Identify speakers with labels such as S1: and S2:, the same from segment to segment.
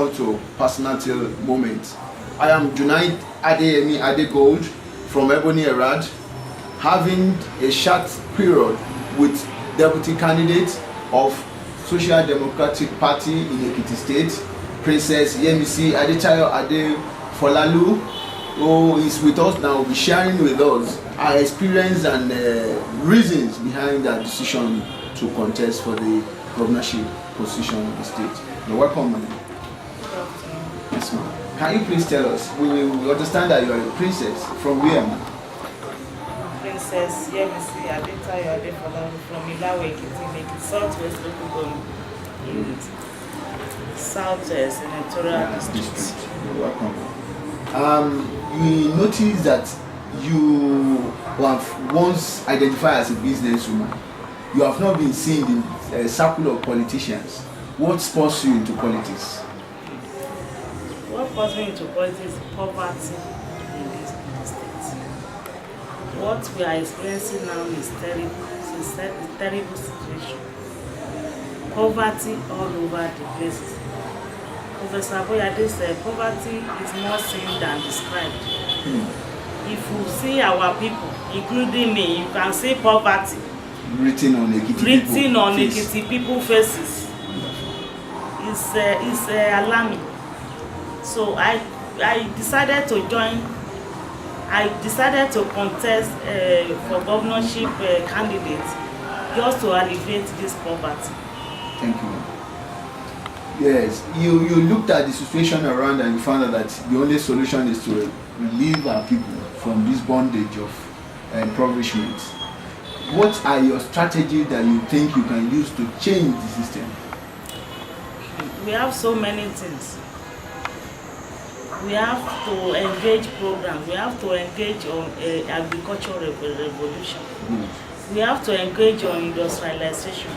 S1: come to personal moment. I am Junaid Ade Gold from Ebony Herald, having a short period with deputy candidate of Social Democratic Party in Ekiti State, Princess Yemisi Adetayo Ade Folalu, who is with us now, will be sharing with us our experience and reasons behind that decision to contest for the governorship position of the state. You're welcome, madam. Yes, ma'am. Can you please tell us? We understand that you are a princess. From where, ma'am?
S2: Princess Yemisi Adetayo Ade Folalu from Ilawe, Ekiti, Southwest Local Government in Southwest Senatorial District.
S1: You're welcome. We noticed that you have once identified as a businesswoman. You have not been seen in a circle of politicians. What spurs you into politics?
S2: What spurs me into politics is poverty in this state. What we are experiencing now is terrible. It's a terrible situation. Poverty all over the places. Professor Boyade said poverty is more seen than described. If you see our people, including me, you can see poverty
S1: written on Ekiti
S2: people's faces. It's alarming. So I decided to join. I decided to contest for governorship candidate just to alleviate this poverty.
S1: Thank you. Yes, you looked at the situation around and you found out that the only solution is to relieve our people from this bondage of impoverishment. What are your strategies that you think you can use to change the system?
S2: We have so many things. We have to engage programs. We have to engage on agricultural revolution. We have to engage on industrialization.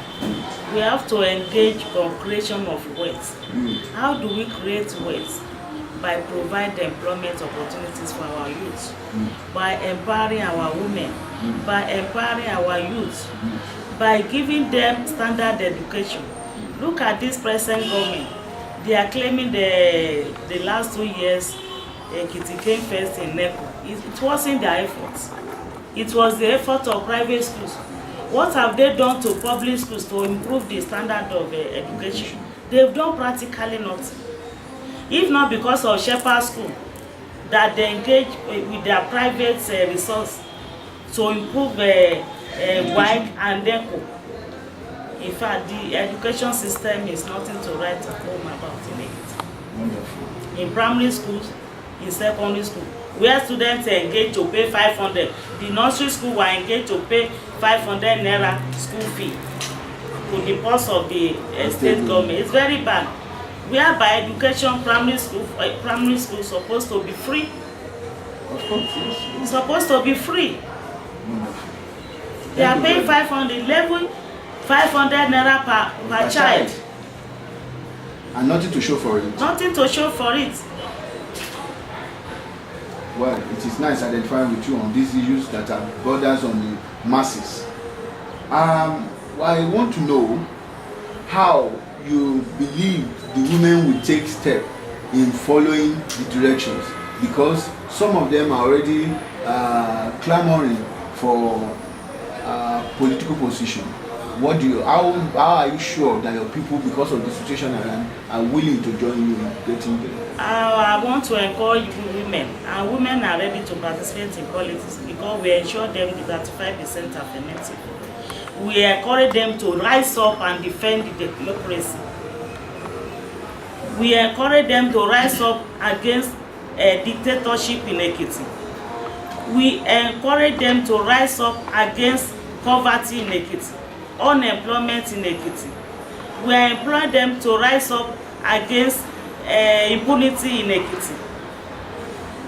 S2: We have to engage on creation of wealth. How do we create wealth? By providing employment opportunities for our youth, by empowering our women, by empowering our youth, by giving them standard education. Look at this present government. They are claiming the last 2 years Ekiti came first in NECO. It wasn't their efforts. It was the effort of private schools. What have they done to public schools to improve the standard of education? They've done practically nothing. If not because of Shepherd School, that they engage with their private resource to improve WAEC and NECO. In fact, the education system is nothing to write home about in it.
S1: Wonderful.
S2: In primary schools, in secondary school, where students are engaged to pay 500, the nursery school were engaged to pay 500 naira school fee to the purse of the state government. It's very bad. Whereby education, primary school is supposed to be free.
S1: Of course, yes.
S2: It's supposed to be free. They are paying 500 level, 500 naira per child.
S1: And nothing to show for it.
S2: Nothing to show for it.
S1: Well, it is nice identifying with you on these issues that are borders on the masses. I want to know how you believe the women will take step in following the directions, because some of them are already clamoring for political position. How are you sure that your people, because of the situation around, are willing to join you in getting there?
S2: I want to encourage women, and women are ready to participate in politics because we ensure them the 35% affirmative. We encourage them to rise up and defend the democracy. We encourage them to rise up against dictatorship in Ekiti. We encourage them to rise up against poverty in Ekiti, unemployment in Ekiti. We employ them to rise up against impunity in Ekiti.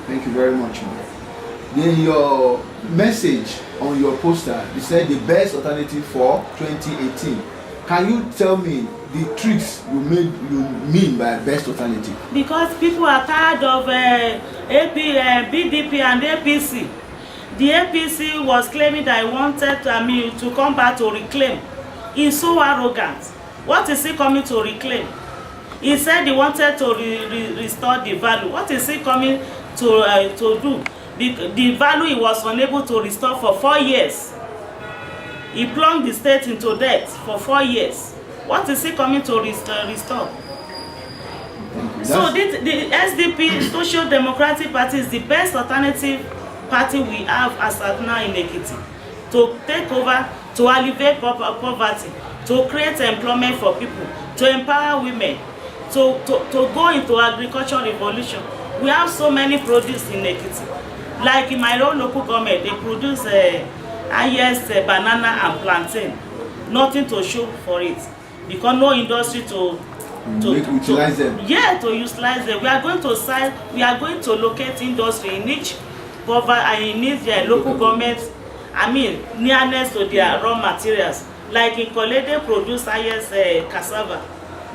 S1: Thank you very much. Then your message on your poster, you said the best alternative for 2018. Can you tell me the tricks you mean by best alternative?
S2: Because people are tired of BDP and APC. The APC was claiming that he wanted to come back to reclaim. He's so arrogant. What is he coming to reclaim? He said he wanted to restore the value. What is he coming to do? The value he was unable to restore for 4 years. He plunged the state into debt for 4 years. What is he coming to restore? So the SDP, Social Democratic Party, is the best alternative party we have as at now in Ekiti to take over, to alleviate poverty, to create employment for people, to empower women, to go into agricultural revolution. We have so many produce in Ekiti. Like in my own local government, they produce highest banana and plantain. Nothing to show for it because no industry to
S1: utilize them.
S2: Yeah, to utilize them. We are going to locate industry in each in each local government. I mean, nearness to their raw materials. Like in Kole, they produce highest cassava.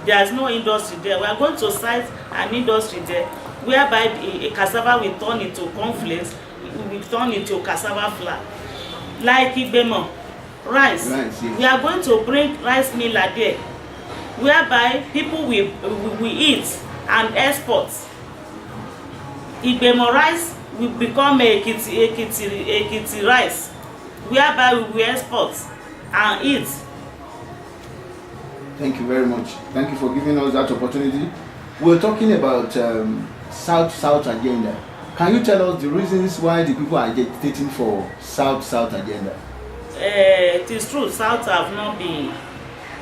S2: There is no industry there. We are going to site an industry there, whereby a cassava will turn into cornflakes, will turn into cassava flour. Like Ibemo, rice. Yes. We are going to bring rice miller there, whereby people will eat and export. Ibemo rice will become Ekiti rice, whereby we will export and eat.
S1: Thank you very much. Thank you for giving us that opportunity. We're talking about South agenda. Can you tell us the reasons why the people are agitating for South agenda?
S2: It is true, South have not been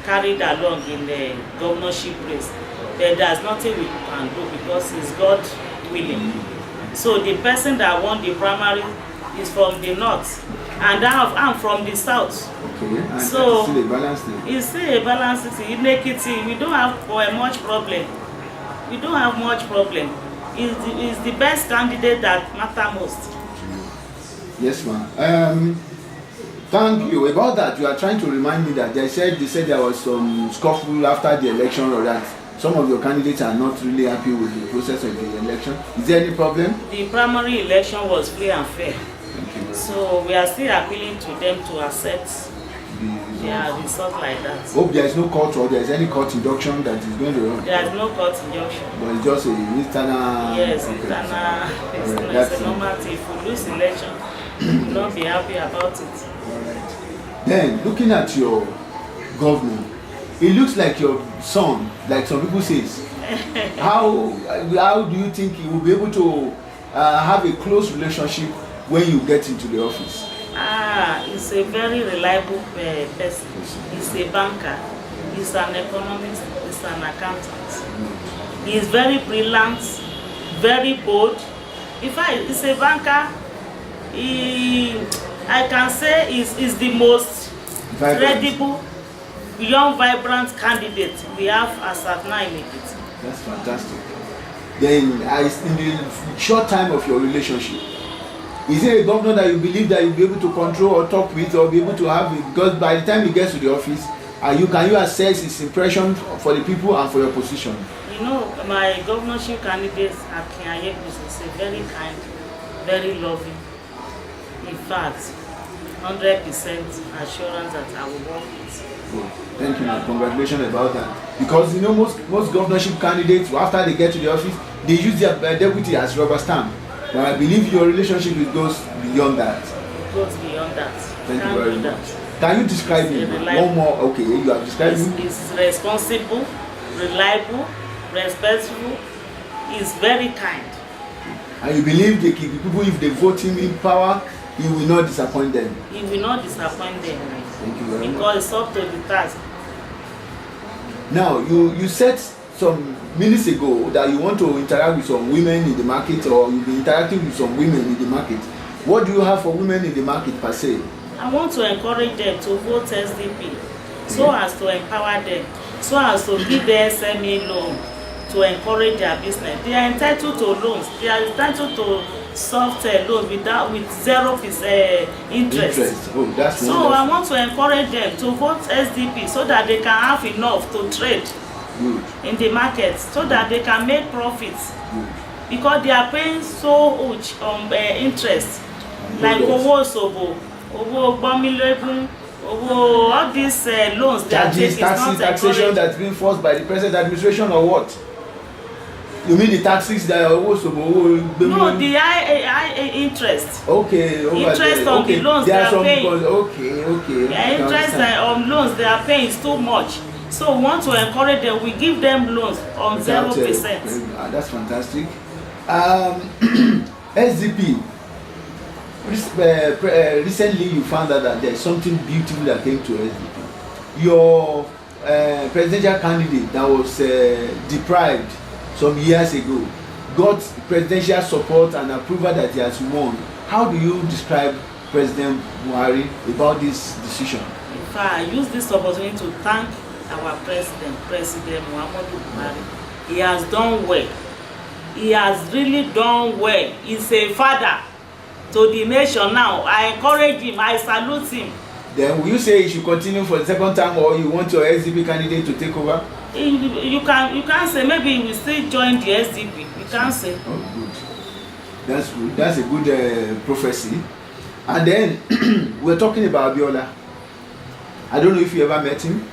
S2: carried along in the governorship race. There's nothing we can do because it's God willing. So the person that won the primary is from the north, and I'm from the south.
S1: Okay, and
S2: so
S1: it's still a balanced thing.
S2: It's still a balanced thing. In Ekiti, we don't have much problem. We don't have much problem. It's the best candidate that matter most.
S1: Yes, ma'am. Thank you. About that, you are trying to remind me that they said there was some scuffle after the election, or that some of your candidates are not really happy with the process of the election. Is there any problem?
S2: The primary election was free and fair.
S1: Thank you.
S2: So we are still appealing to them to accept their result like that.
S1: Hope there is no court, or there is any court injunction that is going to run.
S2: There is no court injunction.
S1: But it's just a internal.
S2: Yes,
S1: okay,
S2: internal. It's a normal thing. If we lose election, we will not be happy about it.
S1: All right. Then, looking at your governor, it looks like your son, like some people say. How do you think he will be able to have a close relationship when you get into the office?
S2: He's a very reliable person. He's a banker. He's an economist. He's an accountant. He's very brilliant, very bold. In fact, he's a banker. I can say is the most credible, young, vibrant candidate we have as at now in Ekiti.
S1: That's fantastic. Then, in the short time of your relationship, is there a governor that you believe that you'll be able to control or talk with, or be able to have it? Because by the time he gets to the office, can you assess his impression for the people and for your position?
S2: You know, my governorship candidate, Akin Ayebus, is a very kind, very loving. In fact, 100% assurance that I will work with.
S1: Good. Thank you, man. Congratulations about that. Because you know, most governorship candidates, after they get to the office, they use their deputy as rubber stamp. But I believe your relationship goes beyond that.
S2: It goes beyond that.
S1: Thank you very much. Can you describe him? One more. Okay, you have described him.
S2: He's responsible, reliable, respectful. He's very kind.
S1: And you believe the people, if they vote him in power, he will not disappoint them?
S2: He will not disappoint them.
S1: Thank you very much.
S2: Because it's up to the task.
S1: Now, you said some minutes ago that you want to interact with some women in the market, or you'll be interacting with some women in the market. What do you have for women in the market per se?
S2: I want to encourage them to vote SDP, so as to empower them, so as to give them SME loan to encourage their business. They are entitled to loans. They are entitled to soft loans with 0% interest.
S1: Oh, that's
S2: so wonderful. I want to encourage them to vote SDP so that they can have enough to trade.
S1: Good.
S2: In the market, so that they can make profits.
S1: Good.
S2: Because they are paying so much interest. Like Owo Sobo, Owo Gbomilebun, Oh, all these loans they are
S1: Charges,
S2: taking is not
S1: taxation that's being forced by the present administration, or what? You mean the taxes that are also
S2: no, the high interest.
S1: Okay, over
S2: interest
S1: there.
S2: on
S1: Okay.
S2: the loans
S1: There
S2: they
S1: are
S2: are paying.
S1: Okay.
S2: The interest on loans they are paying is too much. So we want to encourage them. We give them loans on 0%.
S1: That's fantastic. SDP. Recently, you found out that there's something beautiful that came to SDP. Your presidential candidate that was deprived some years ago got presidential support and approval that he has won. How do you describe President Buhari about this decision?
S2: In fact, I use this opportunity to thank our President Muhammadu Buhari. He has done well. He has really done well. He's a father to the nation now. I encourage him. I salute him.
S1: Then will you say he should continue for the second time, or you want your SDP candidate to take over?
S2: You can say maybe he will still join the SDP. You can say.
S1: Oh, good. That's good. That's a good prophecy. And then we're talking about Abiola. I don't know if you ever met him,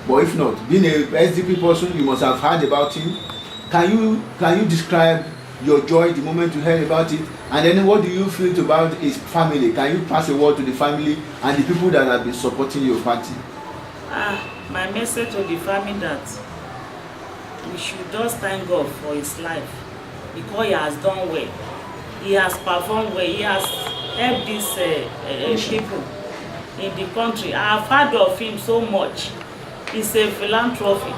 S1: but if not, being a SDP person, you must have heard about him. Can you describe your joy the moment you heard about it, and then what do you feel about his family? Can you pass a word to the family and the people that have been supporting your party?
S2: My message to the family that we should just thank God for his life, because he has done well. He has performed well. He has helped these people in the country. I have heard of him so much. He's a philanthropy.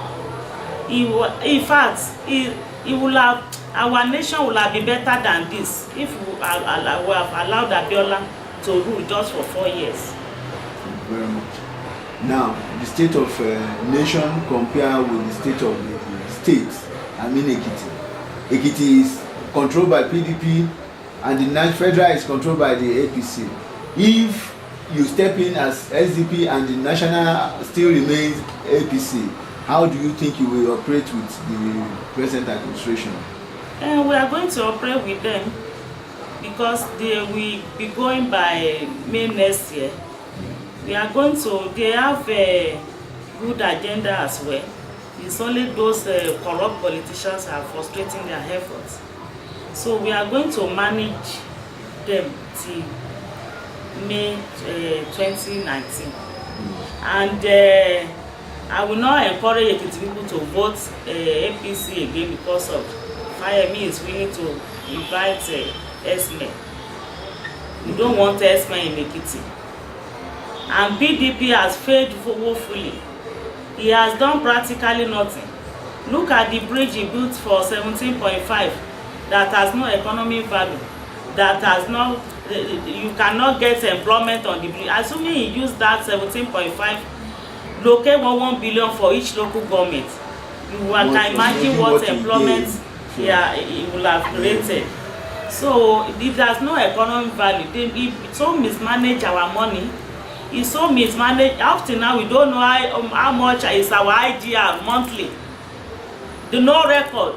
S2: In fact, he will have, our nation will have been better than this if we have allowed Abiola to rule just for 4 years.
S1: Thank you very much. Now, the state of nation compared with the state of the states, I mean Ekiti. Ekiti is controlled by PDP and the federal is controlled by the APC. If you step in as SDP and the national still remains APC, how do you think you will operate with the present administration?
S2: We are going to operate with them because they will be going by May next year. We are going to, they have a good agenda as well. It's only those corrupt politicians are frustrating their efforts. So we are going to manage them till May 2019. And I will not encourage Ekiti people to vote APC again because of Fayemi is willing to invite Esme. We don't want Esme in Ekiti. And PDP has failed woefully. He has done practically nothing. Look at the bridge he built for 17.5 that has no economic value, that has no, you cannot get employment on the bridge. Assuming he used that 17.5, locate 1 billion for each local government, you can imagine what employment he will have created. So it has no economic value. He so mismanage our money. He so mismanaged. Up till now, we don't know how much is our IGR monthly. No record,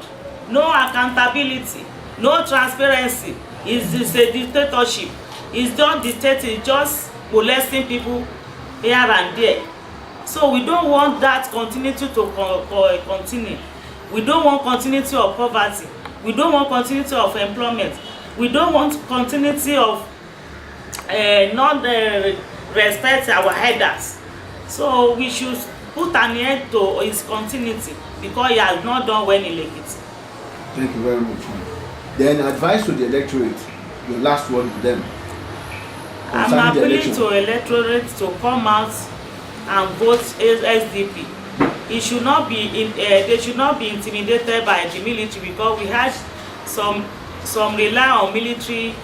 S2: no accountability, no transparency. It's a dictatorship. It's not dictating, just molesting people here and there. So we don't want that continuity to continue. We don't want continuity of poverty. We don't want continuity of employment. We don't want continuity of not respect our headers. So we should put an end to his continuity because he has not done well in Ekiti.
S1: Thank you very much. Then advice to the electorate, your last word to them.
S2: I'm appealing to electorate to come out and vote SDP. It should not be they should not be intimidated by the military, because we had some rely on military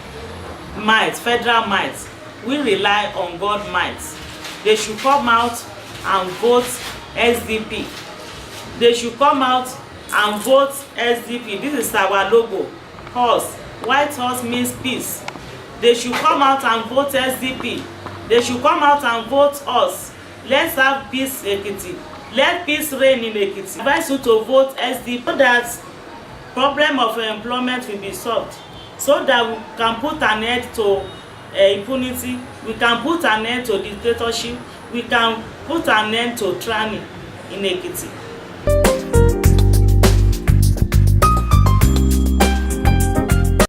S2: might, federal might. We rely on God might. They should come out and vote SDP. They should come out and vote SDP. This is our logo. Horse. White horse means peace. They should come out and vote SDP. They should come out and vote us. Let's have peace in Ekiti. Let peace reign in Ekiti. I advise you to vote SDP so that problem of employment will be solved, so that we can put an end to impunity, we can put an end to dictatorship, we can put an end to tyranny in Ekiti.